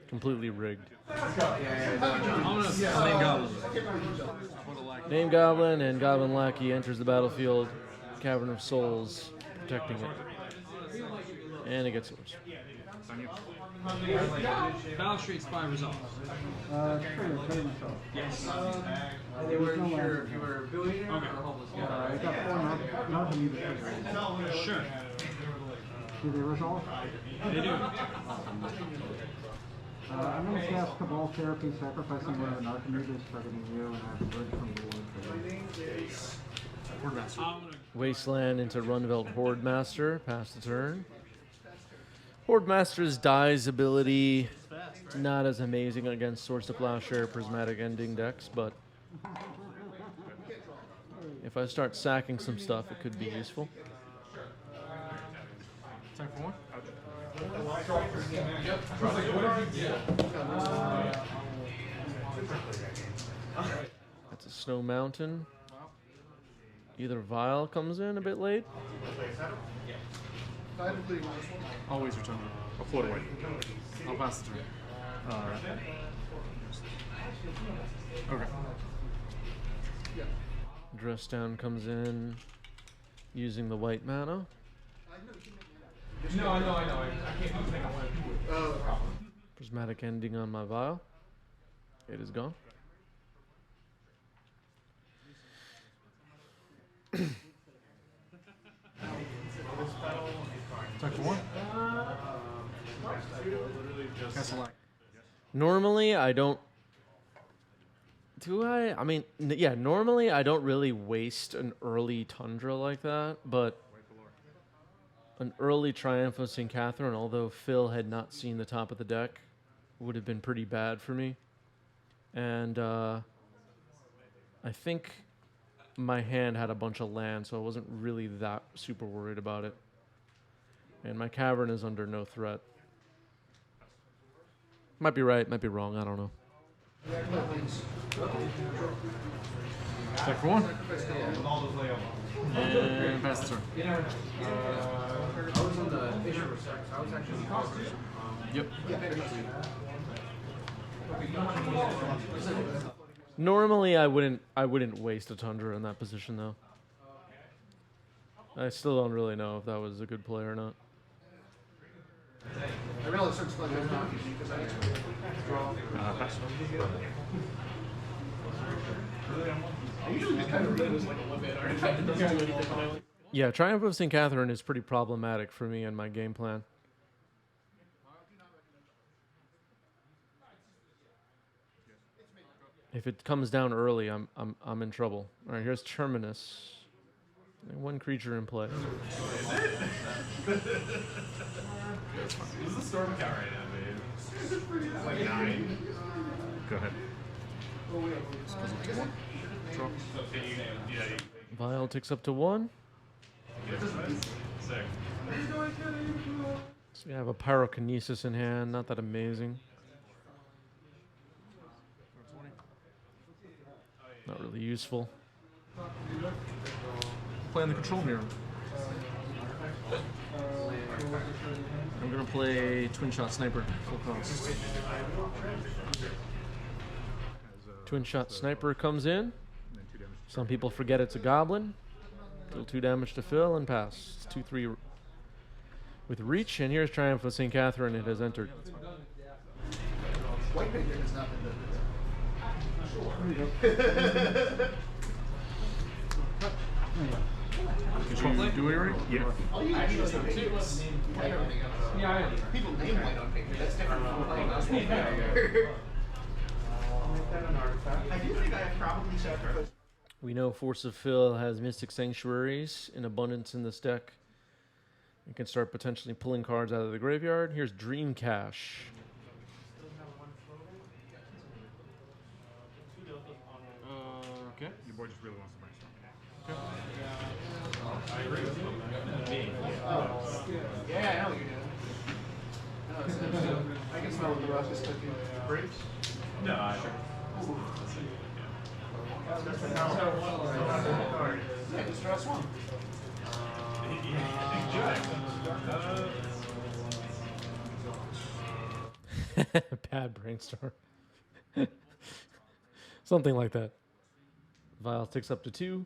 Completely rigged. I'm gonna name Goblin. Name Goblin and Goblin Lackey enters the battlefield. Cavern of Souls, protecting it. And it gets yours. Battle Street Spy resolves. Yes. They weren't sure if you were a billionaire or a homeless guy. I got 4 nothing either. Sure. Do they resolve? They do. I'm going to cast Cabal Therapy, sacrificing one of an Archimedes, targeting you, and I have a bridge from the wood. Wasteland into Runvelt Horde Master. Pass the turn. Horde Master's Die's ability, not as amazing against Swords to Plowshare, Prismatic Ending decks, but if I start sacking some stuff, it could be useful. Time for one. That's a Snow Mountain. Either Vial comes in a bit late. Always return. I'll float away. I'll pass the turn. Okay. Dress Down comes in using the white mana. No, I know. I can't do anything I want to do. Prismatic Ending on my Vial. It is gone. Time for one. Castle Lock. Normally, I don't. Do I? I mean, yeah, normally I don't really waste an early Tundra like that, but an early Triumphant Katherine, although Phil had not seen the top of the deck, would have been pretty bad for me. And I think my hand had a bunch of land, so I wasn't really that super worried about it. And my Cavern is under no threat. Might be right, might be wrong, I don't know. Check for one. And pass the turn. I was on the Fisher side, so I was actually Yep. Normally I wouldn't waste a Tundra in that position though. I still don't really know if that was a good play or not. I realized it's like I'm not using because I Pass. I usually just kind of read it as like a limit or if I didn't do anything. Yeah, Triumph of St. Catherine is pretty problematic for me and my game plan. If it comes down early, I'm in trouble. All right, here's Terminus. One creature in play. This is a storm count right now, dude. It's like 9. Go ahead. So can you, Vial ticks up to 1. Sick. So we have a Pyrokinesis in hand, not that amazing. Not really useful. Play on the control mirror. I'm gonna play Twin Shot Sniper, full cost. Twin Shot Sniper comes in. Some people forget it's a Goblin. Deal 2 damage to Phil and pass. It's 2/3 with reach. And here's Triumph of St. Catherine. It has entered. White paper has not been done. Control play? Do we already? Yeah. People name white on paper. That's different from playing on paper. I do think I have probably sacrificed. We know Force of Phil has Mystic Sanctuaries in abundance in this deck. You can start potentially pulling cards out of the graveyard. Here's Dream Cache. Okay. Your boy just really wants to brainstorm. I agree with you. Yeah, I know what you're doing. I can smell what the rust is cooking. Grapes? No, I sure. Yeah, just draw one. Bad brainstorm. Something like that. Vial ticks up to 2.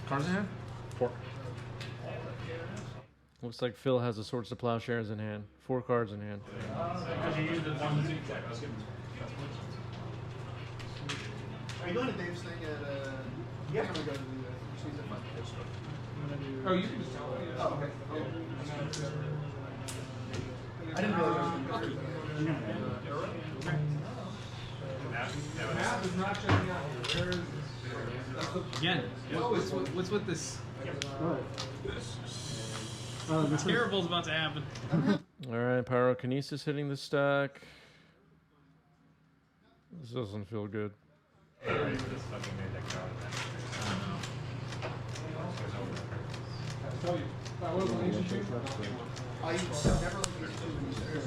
Cards in hand? 4. Looks like Phil has the Swords to Plowshares in hand. 4 cards in hand. Because you used it one to I was giving Are you going to Dave's thing at, yeah. I'm going to go to the, she's at my pitch store. Oh, you can just tell me. Oh, okay. I didn't realize I was going to go Math is not checking out here. Where is this? Again, what's with this? This is Terrible's about to happen. Alright, Pyrokinesis hitting the stack. This doesn't feel good. I never looked at two.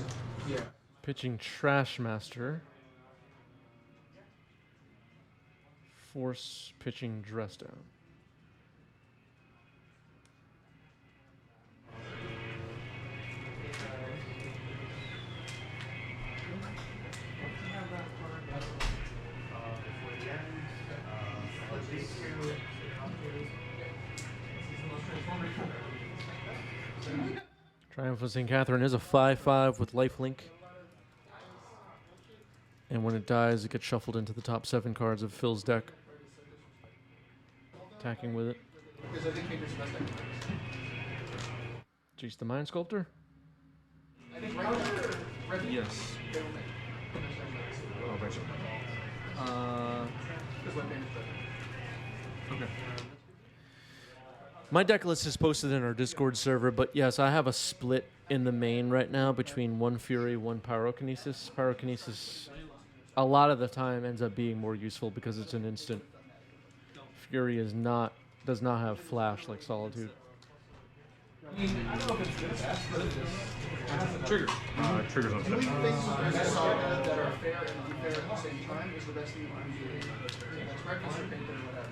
Yeah. Pitching Trash Master. Force pitching Dress Down. Triumph of St. Katherine is a 5/5 with lifelink. And when it dies, it gets shuffled into the top 7 cards of Phil's deck. Attacking with it. Because I think Painter's the best deck. Jace the Mind Sculptor? I think right now, Yes. they will make. Oh, right. Because what Painter's better. Okay. My deck list is posted in our Discord server, but yes, I have a split in the main right now between 1 Fury, 1 Pyrokinesis. Pyrokinesis, a lot of the time, ends up being more useful because it's an instant. Fury does not have flash like Solitude. Trigger. Triggers on Doing things as a saga that are fair and unfair at the same time is the best thing you can do. That's breakfast or Painter or whatever.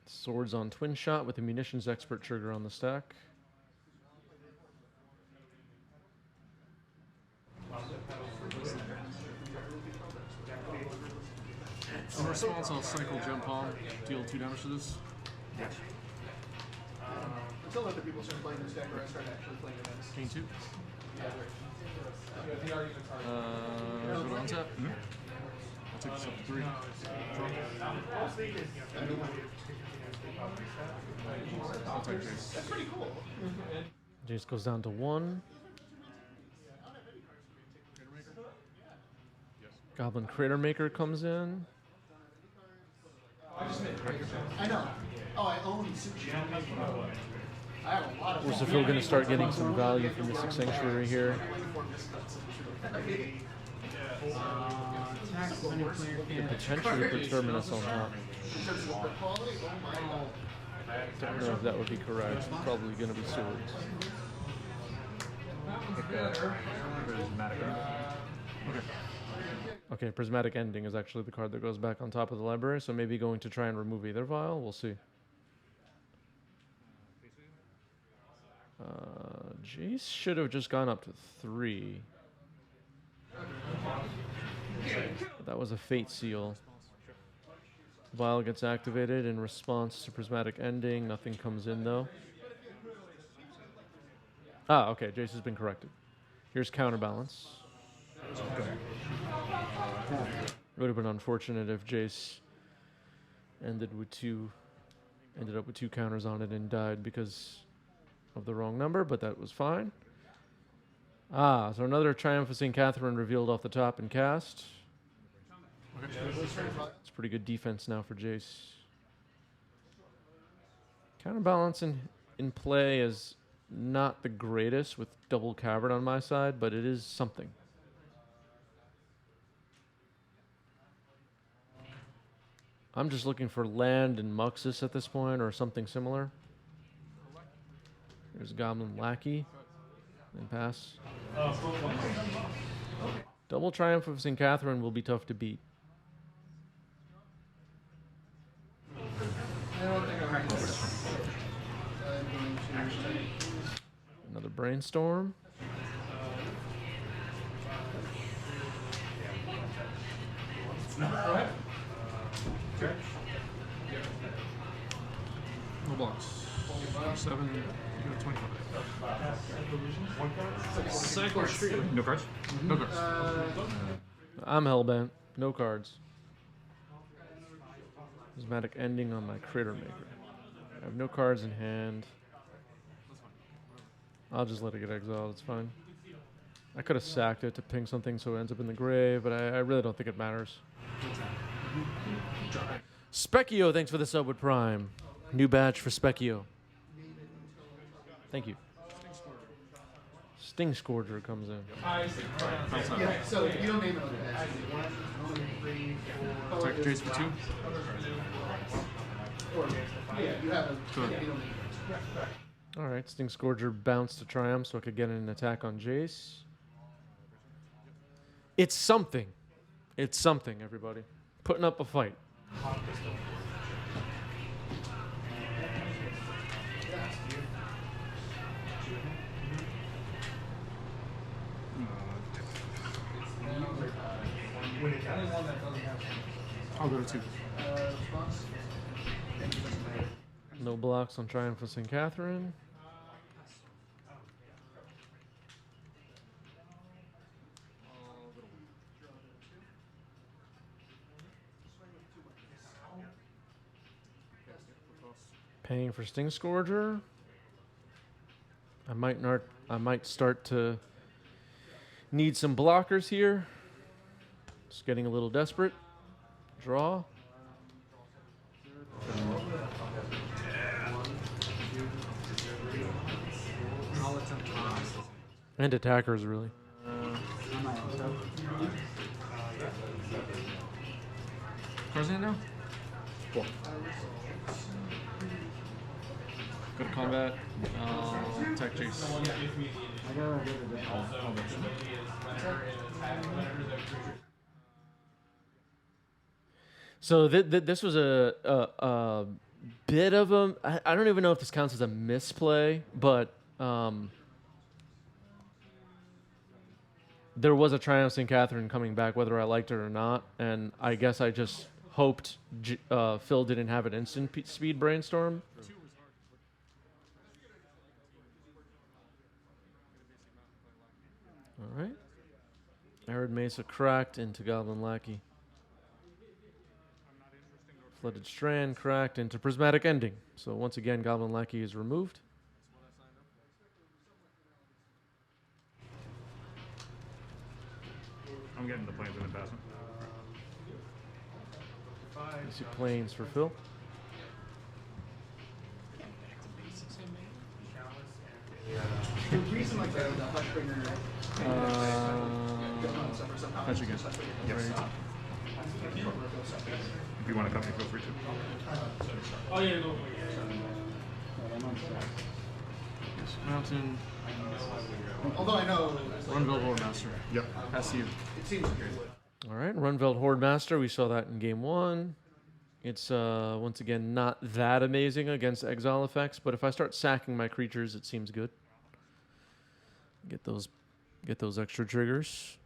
Swords on Twin Shot with the Munitions Expert trigger on the stack. In response, I'll cycle Jump Palm, deal 2 damage to this. Until other people start playing this deck or I start actually playing events. Gain 2. Yeah, Go to untap. I'll take this up to 3. I'll take Jace. that's pretty cool. Jace goes down to 1. Goblin Crater Maker comes in. I know. Oh, I own 6 I have a lot of Where's the Phil going to start getting some value from Mystic Sanctuary here? attack when a player can. Potentially put Terminus on top. In terms of the perk quality, oh my god. Don't know if that would be correct. Probably going to be Swords. Okay, Prismatic Ending is actually the card that goes back on top of the library, so maybe going to try and remove either vial. We'll see. Jace should have just gone up to 3. That was a Fate Seal. Vial gets activated in response to Prismatic Ending. Nothing comes in, though. Ah, okay. Jace has been corrected. Here's Counterbalance. It would have been unfortunate if Jace ended up with 2 counters on it and died because of the wrong number, but that was fine. Ah, so another Triumph of St. Katherine revealed off the top and cast. It's pretty good defense now for Jace. Counterbalance in play is not the greatest with double Cavern on my side, but it is something. I'm just looking for land and Muxus at this point or something similar. There's Goblin Lackey. And pass. Double Triumph of St. Katherine will be tough to beat. going to. Another brainstorm. No blocks. 7, you go to 25. Cycle Street. No cards? No cards. I'm hellbent. No cards. Prismatic ending on my Critter Maker. I have no cards in hand. I'll just let it get exiled. It's fine. I could have sacked it to ping something so it ends up in the grave, but I really don't think it matters. Specchio, thanks for the sub with Prime. New badge for Specchio. Thank you. Sting Scourger comes in. Yeah, so you don't name it like that. 1, 2, 3, 4. Attack Jace for 2. Yeah, you have a. Go ahead. Yeah, you don't name it. Alright, Sting Scourger bounced to Triumph so I could get an attack on Jace. It's something. It's something, everybody. Putting up a fight. I'll go to 2. Response? No blocks on Triumph of St. Katherine. Paying for Sting Scourger. I might start to need some blockers here. Just getting a little desperate. Draw. And attackers, really. Cards in it now? Cool. Go to combat. Attack Jace. I gotta get it down. So this was a bit of a. I don't even know if this counts as a misplay, but there was a Triumph St. Katherine coming back, whether I liked it or not, and I guess I just hoped Phil didn't have an instant speed brainstorm. All right. Arid Mesa cracked into Goblin Lackey. Flooded Strand cracked into Prismatic Ending. So once again, Goblin Lackey is removed. I'm getting the planes in the basement. I see planes for Phil. The reason like the Hushbringer. Fetch again. Yes. If you want to come, feel free to. Oh yeah, go. Mountain. Although I know. Runville Lordmaster. Yep. Pass you. It seems good. All right, Runveld Hordemaster. We saw that in game 1. It's once again not that amazing against exile effects, but if I start sacking my creatures, it seems good. Get those extra triggers.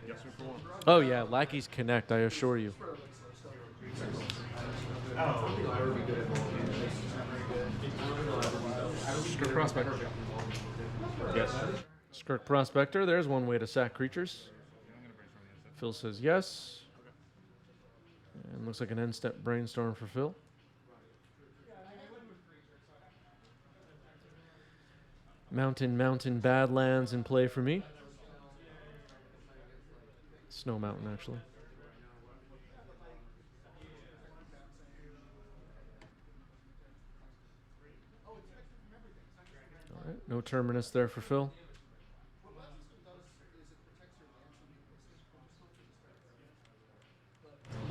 Yes, sir, for 1. Oh yeah, Lackey's connect, I assure you. Skirk Prospector. Yes. Skirk Prospector, there's one way to sack creatures. Phil says yes. And looks like an end step brainstorm for Phil. Mountain Badlands in play for me. Snow Mountain, actually. All right, no Terminus there for Phil.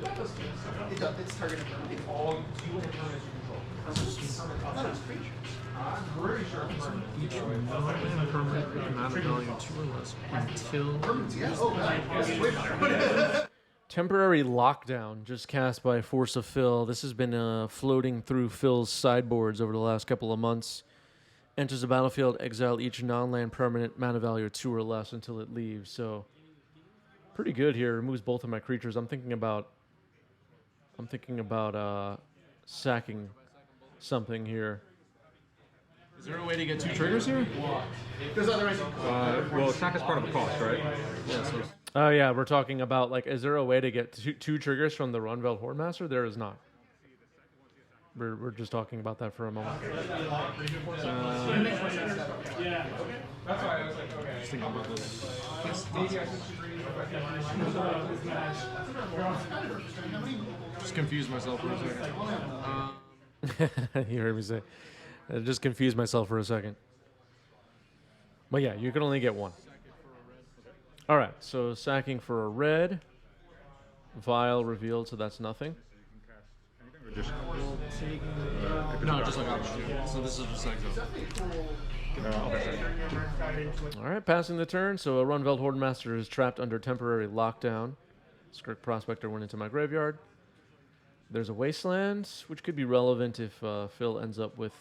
It does. It's targeted for all. Each non-land permanent with mana value 2 or less until. Yeah. Oh, God. Wait. Temporary Lockdown, just cast by Force of Phil. This has been floating through Phil's sideboards over the last couple of months. Enters the battlefield, exile each non-land permanent, mana value 2 or less until it leaves. So, pretty good here. Removes both of my creatures. I'm thinking about sacking something here. Is there a way to get 2 triggers here? There's other ways. Well, sack is part of the cost, right? Yeah, so Oh yeah, we're talking about like, is there a way to get two triggers from the Runveld Hordemaster? There is not. We're just talking about that for a moment. Yeah. That's why I was like, okay. just thinking about this. Maybe I should Just confused myself for a second. You heard me say. I just confused myself for a second. But yeah, you can only get one. All right, so sacking for a red. Vial revealed, so that's nothing. No, just like option 2. So this is just exile. All right, passing the turn. So a Runveld Hordemaster is trapped under temporary lockdown. Skirk Prospector went into my graveyard. There's a Wasteland, which could be relevant if Phil ends up with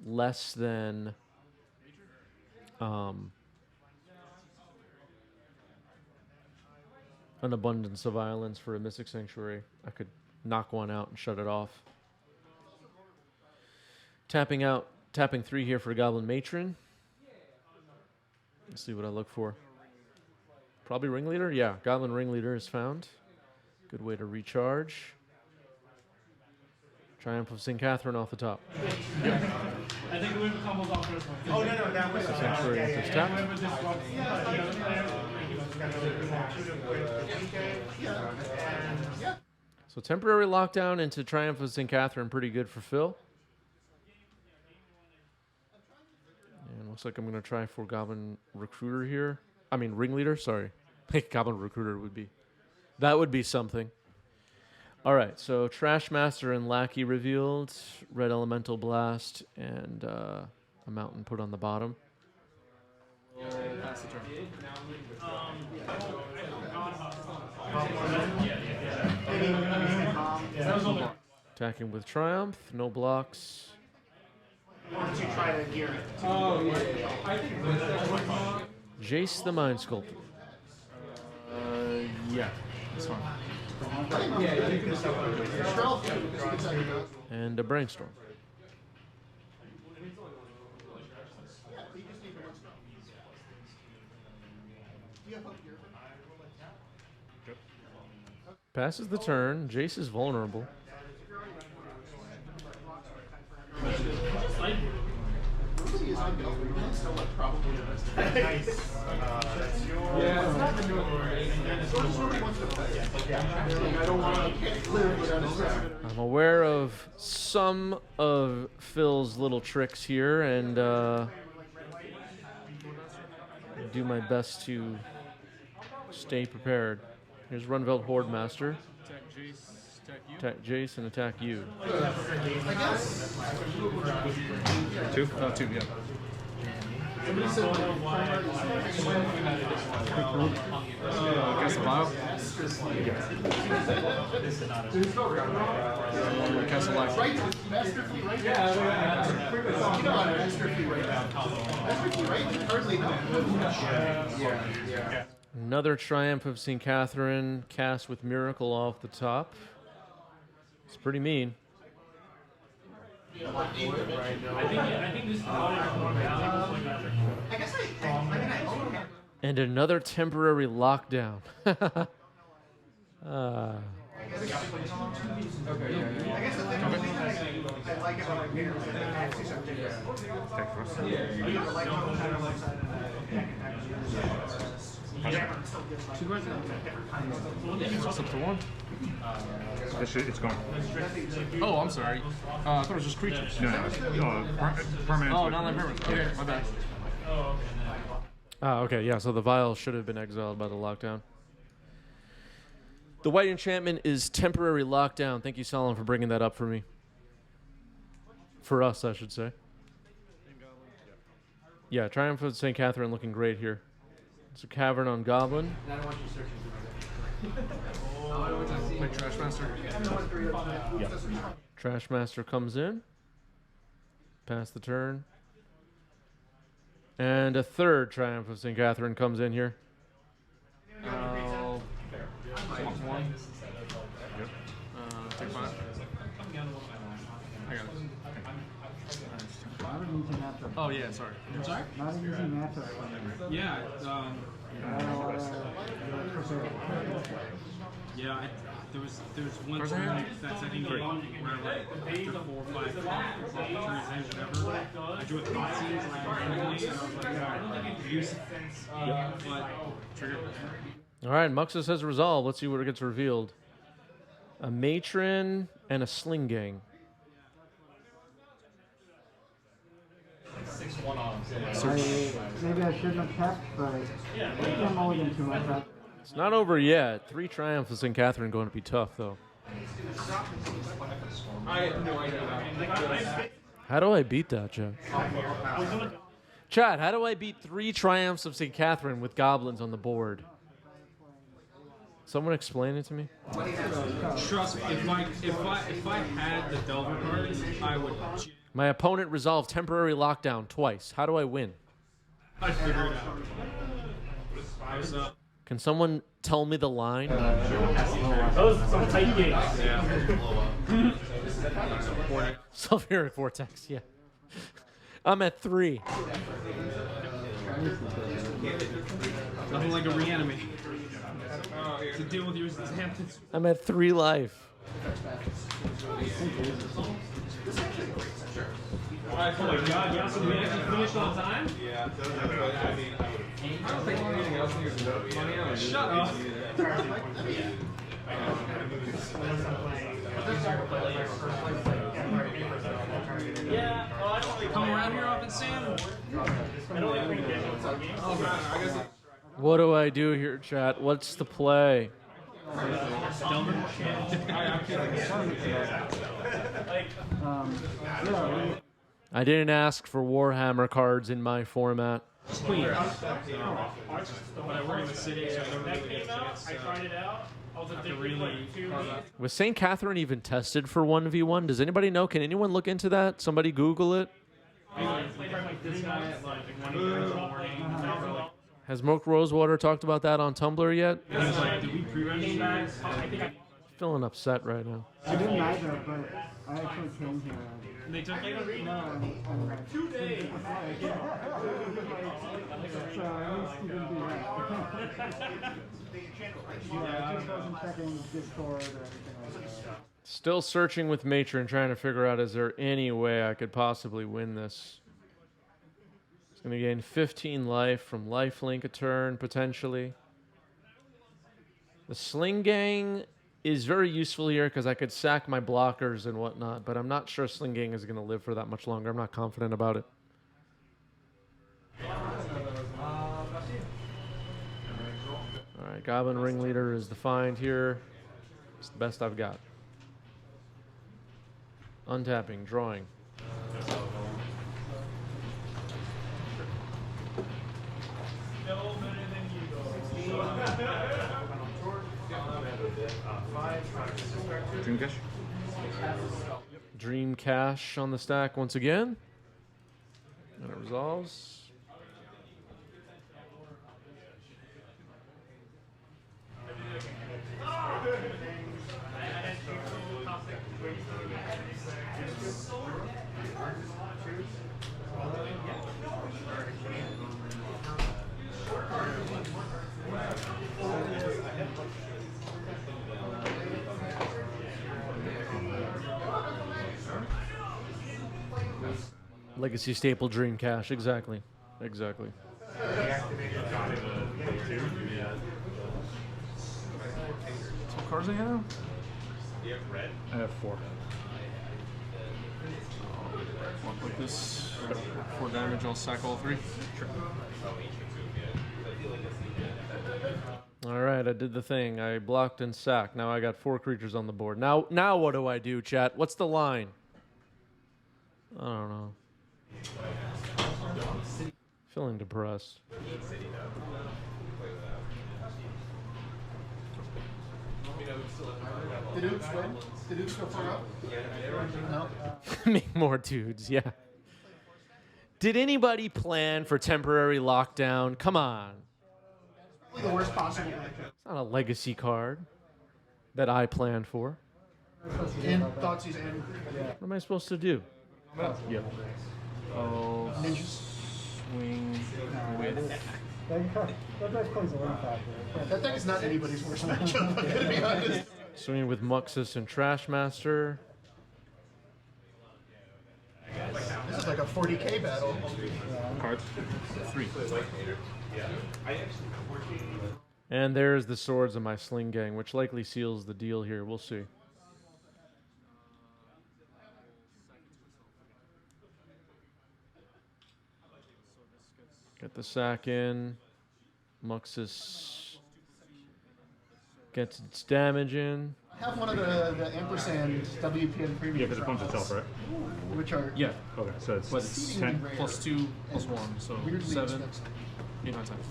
less than an abundance of islands for a Mystic Sanctuary. I could knock one out and shut it off. Tapping 3 here for Goblin Matron. Let's see what I look for. Probably Ringleader? Yeah, Goblin Ringleader is found. Good way to recharge. Triumph of St. Katherine off the top. I think we have combos off first one. Oh, no, that was Sanctuary enters tap. So temporary lockdown into Triumph of St. Katherine, pretty good for Phil. And looks like I'm going to try for Goblin Recruiter here. I mean, Ringleader, sorry. Goblin Recruiter would be. That would be something. All right, so Trash Master and Lackey revealed. Red Elemental Blast and a Mountain put on the bottom. Pass the turn. Attacking with Triumph, no blocks. Why don't you try to gear it? Oh, yeah. I think Jace the Mind Sculptor. Yeah, that's fine. yeah, you can just And a Brainstorm. Passes the turn. Jace is vulnerable. I'm aware of some of Phil's little tricks here, and do my best to stay prepared. Here's Runveld Hordemaster. Attack Jace and attack you. 2? 2, yeah. Cast the vial. Cast the life. Another Triumph of St. Katherine cast with Miracle off the top. It's pretty mean. I think this is more And another temporary lockdown. What's up to 1? It's going. Oh, I'm sorry. I thought it was just creatures. No, permanent. Oh, non-land permanent. Okay, my bad. Okay, yeah, so the vial should have been exiled by the lockdown. The white enchantment is temporary lockdown. Thank you, Solon, for bringing that up for me. For us, I should say. Yeah, Triumph of St. Katherine looking great here. It's a Cavern on Goblin. I don't want you searching for that. Play Trash Master. Trash Master comes in. Pass the turn. And a third Triumph of St. Catherine comes in here. I'll swap one. Yep. Take 5. I got it. Not an easy matchup. Oh yeah, sorry. I'm sorry? Not an easy matchup. Yeah, there was one Where's turn that? that second game where like after 4 or 5 turns in, whatever, I drew a cutscenes like randomly, and I was like, yeah, use but trigger. All right, Muxus has resolved. Let's see what gets revealed. A Matron and a Sling Gang. Maybe I shouldn't have kept, but I can't mulligan too much. It's not over yet. 3 Triumphs of St. Catherine going to be tough, though. How do I beat that, Chad? Chad, how do I beat 3 Triumphs of St. Catherine with Goblins on the board? Someone explain it to me. Trust me, if I had the Delver cards, I would. My opponent resolved temporary lockdown twice. How do I win? I'd figure it out. I was Can someone tell me the line? those are some tight games. Sulfuric Vortex, yeah. I'm at 3. Nothing like a reanimate. To deal with your examples. I'm at 3 life. Oh my god, yeah, so we actually finished on time? Yeah. I don't think anything else needs to know. Shut up. Yeah, well, I don't really come around here often, Sam. I don't like when you get games. What do I do here, chat? What's the play? I didn't ask for Warhammer cards in my format. Queen. But I work in the city, so I don't really get a chance. I tried it out. I was a really Was St. Catherine even tested for 1v1? Does anybody know? Can anyone look into that? Somebody Google it. this guy at like 1 in the morning. Has Moke Rosewater talked about that on Tumblr yet? And he was like, did we pre-register this? I think Feeling upset right now. I didn't either, but I actually came here. they took like No, I'm like, 2 days. so at least you didn't do that. Yeah, I just wasn't checking Discord or anything like that. Still searching with Matron, trying to figure out is there any way I could possibly win this. It's going to gain 15 life from lifelink a turn, potentially. The Sling Gang is very useful here because I could sack my blockers and whatnot, but I'm not sure Sling Gang is going to live for that much longer. I'm not confident about it. All right, Goblin Ringleader is defined here. It's the best I've got. Untapping, drawing. Dream Cash. Dream Cash on the stack once again. And it resolves. Legacy staple Dream Cash, exactly. Exactly. What cards I have? I have 4. One like this. 4 damage, I'll sack all 3. Sure. All right, I did the thing. I blocked and sacked. Now I got 4 creatures on the board. Now what do I do, chat? What's the line? I don't know. Feeling depressed. Did Oops win? Did Oops go far up? No. Make more dudes, yeah. Did anybody plan for temporary lockdown? Come on. Probably the worst possible matchup. It's not a legacy card that I planned for. And Thoughtseize and What am I supposed to do? Yep. Oh, ninjas. swing with. That deck plays a lot factor. That deck is not anybody's worst matchup, I'm gonna be honest. Swinging with Muxus and Trashmaster. This is like a 40k battle. Cards. 3. And there's the swords of my Sling Gang, which likely seals the deal here. We'll see. Get the sack in. Muxus gets its damage in. I have one of the ampersand WPN premium. Yeah, because it pumps itself, right? Which are Yeah, Okay, so it's but it's exceedingly 10, rare. +2, +1, so Weirdly 7, expensive. 8, 9 times.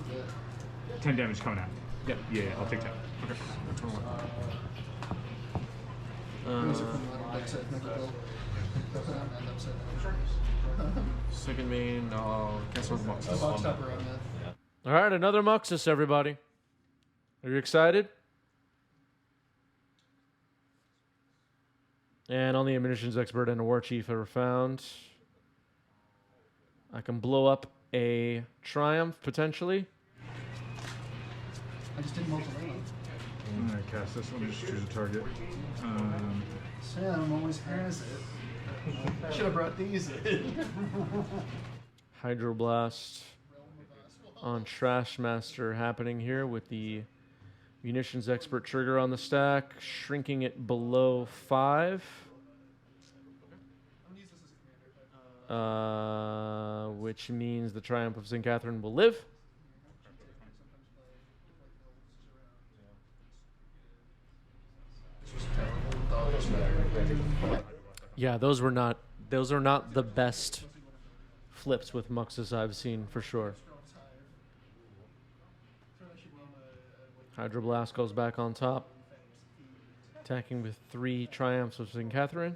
10 damage coming out. Yeah. Yeah, I'll take 10. Okay. Turn one. Those are from the deck set, never built. And upset. Second main, cancel the box. A box topper on that. All right, another Muxus, everybody. Are you excited? And only a munitions expert and a war chief ever found. I can blow up a Triumph, potentially. I just didn't multi-lane. I'm going to cast this one, just choose a target. Sam always has it. Should have brought these in. Hydroblast on Trashmaster happening here with the munitions expert trigger on the stack, shrinking it below 5. Which means the Triumph of St. Katherine will live. Yeah, those are not the best flips with Muxus I've seen for sure. Hydroblast goes back on top, attacking with 3 Triumphs of St. Katherine.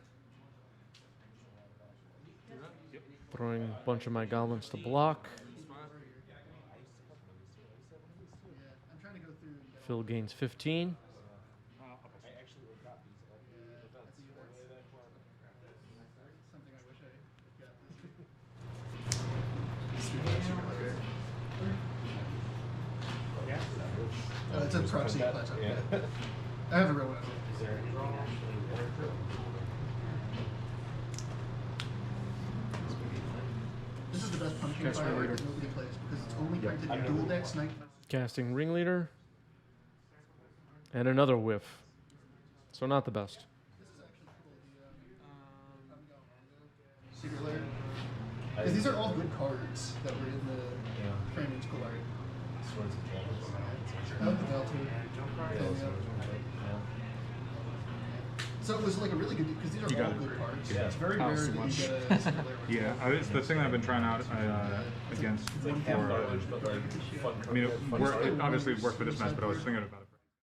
Throwing a bunch of my Goblins to block. Phil gains 15. It's a proxy plateau. I have a real one. This is the best punching fire that nobody plays because it's only printed in dual decks. Casting Ringleader. And another whiff. So not the best. Secret Lair. Because these are all good cards that were in the framing school art. I love the Delta. So it was like a really good, because these are all good cards. It's very rare that you get a Secret Lair. Yeah, it's the thing that I've been trying out against for. I mean, it obviously worked for this match, but I was thinking about it.